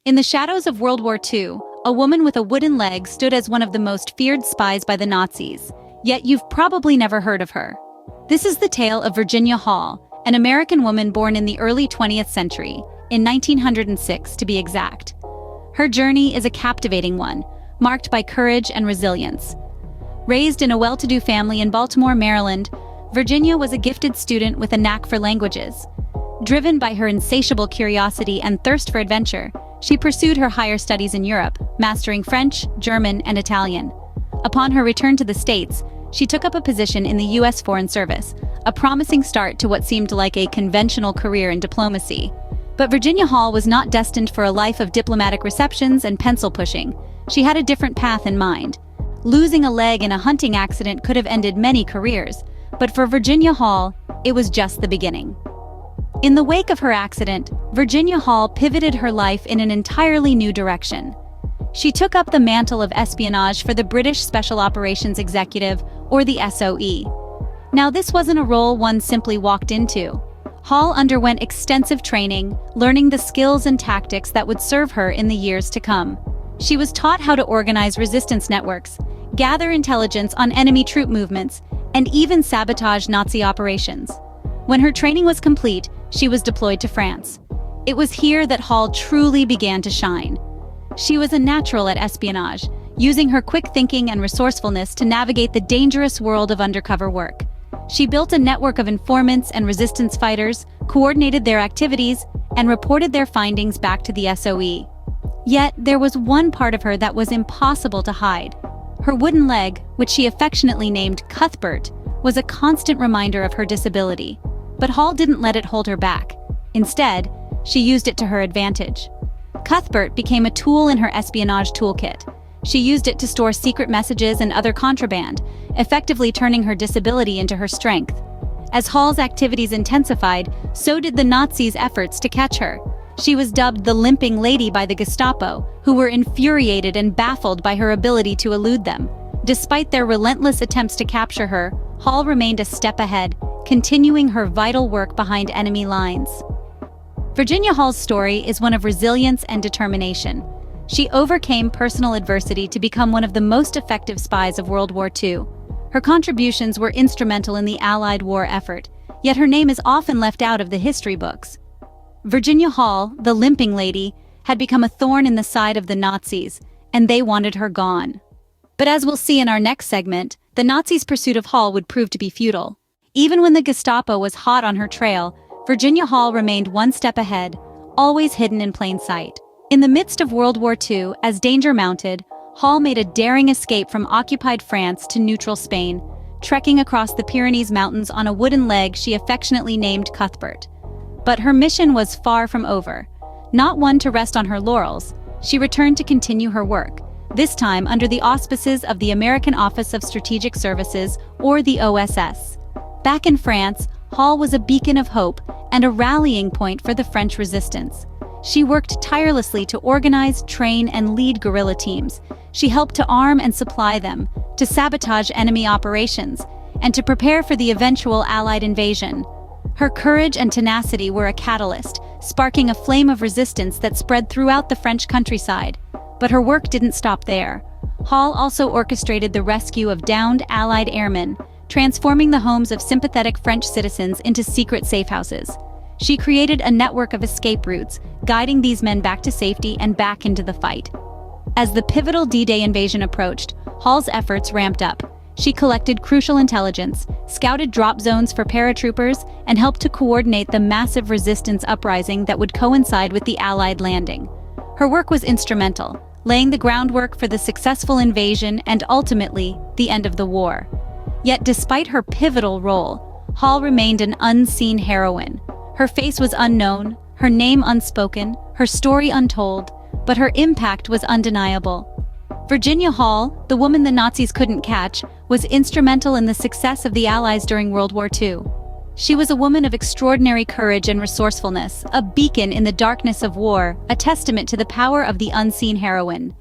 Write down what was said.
In the shadows of World War II, a woman with a wooden leg stood as one of the most feared spies by the Nazis, yet you've probably never heard of her. This is the tale of Virginia Hall, an American woman born in the early 20th century, in 1906 to be exact. Her journey is a captivating one, marked by courage and resilience. Raised in a well-to-do family in Baltimore, Maryland, Virginia was a gifted student with a knack for languages. Driven by her insatiable curiosity and thirst for adventure, she pursued her higher studies in Europe, mastering French, German, and Italian. Upon her return to the States, she took up a position in the U.S. Foreign Service, a promising start to what seemed like a conventional career in diplomacy. But Virginia Hall was not destined for a life of diplomatic receptions and pencil pushing. She had a different path in mind. Losing a leg in a hunting accident could have ended many careers, but for Virginia Hall, it was just the beginning. In the wake of her accident, Virginia Hall pivoted her life in an entirely new direction. She took up the mantle of espionage for the British Special Operations Executive, or the SOE. Now, this wasn't a role one simply walked into. Hall underwent extensive training, learning the skills and tactics that would serve her in the years to come. She was taught how to organize resistance networks, gather intelligence on enemy troop movements, and even sabotage Nazi operations. When her training was complete, she was deployed to France. It was here that Hall truly began to shine. She was a natural at espionage, using her quick thinking and resourcefulness to navigate the dangerous world of undercover work. She built a network of informants and resistance fighters, coordinated their activities, and reported their findings back to the SOE. Yet, there was one part of her that was impossible to hide. Her wooden leg, which she affectionately named Cuthbert, was a constant reminder of her disability. But Hall didn't let it hold her back. Instead, she used it to her advantage. Cuthbert became a tool in her espionage toolkit. She used it to store secret messages and other contraband, effectively turning her disability into her strength. As Hall's activities intensified, so did the Nazis' efforts to catch her. She was dubbed the Limping Lady by the Gestapo, who were infuriated and baffled by her ability to elude them. Despite their relentless attempts to capture her, Hall remained a step ahead, continuing her vital work behind enemy lines. Virginia Hall's story is one of resilience and determination. She overcame personal adversity to become one of the most effective spies of World War II. Her contributions were instrumental in the Allied war effort, yet her name is often left out of the history books. Virginia Hall, the Limping Lady, had become a thorn in the side of the Nazis, and they wanted her gone. But as we'll see in our next segment, the Nazis' pursuit of Hall would prove to be futile. Even when the Gestapo was hot on her trail, Virginia Hall remained one step ahead, always hidden in plain sight. In the midst of World War II, as danger mounted, Hall made a daring escape from occupied France to neutral Spain, trekking across the Pyrenees Mountains on a wooden leg she affectionately named Cuthbert. But her mission was far from over. Not one to rest on her laurels, she returned to continue her work, this time under the auspices of the American Office of Strategic Services, or the OSS. Back in France, Hall was a beacon of hope and a rallying point for the French resistance. She worked tirelessly to organize, train, and lead guerrilla teams. She helped to arm and supply them, to sabotage enemy operations, and to prepare for the eventual Allied invasion. Her courage and tenacity were a catalyst, sparking a flame of resistance that spread throughout the French countryside. But her work didn't stop there. Hall also orchestrated the rescue of downed Allied airmen, transforming the homes of sympathetic French citizens into secret safehouses. She created a network of escape routes, guiding these men back to safety and back into the fight. As the pivotal D-Day invasion approached, Hall's efforts ramped up. She collected crucial intelligence, scouted drop zones for paratroopers, and helped to coordinate the massive resistance uprising that would coincide with the Allied landing. Her work was instrumental, laying the groundwork for the successful invasion and ultimately, the end of the war. Yet despite her pivotal role, Hall remained an unseen heroine. Her face was unknown, her name unspoken, her story untold, but her impact was undeniable. Virginia Hall, the woman the Nazis couldn't catch, was instrumental in the success of the Allies during World War II. She was a woman of extraordinary courage and resourcefulness, a beacon in the darkness of war, a testament to the power of the unseen heroine.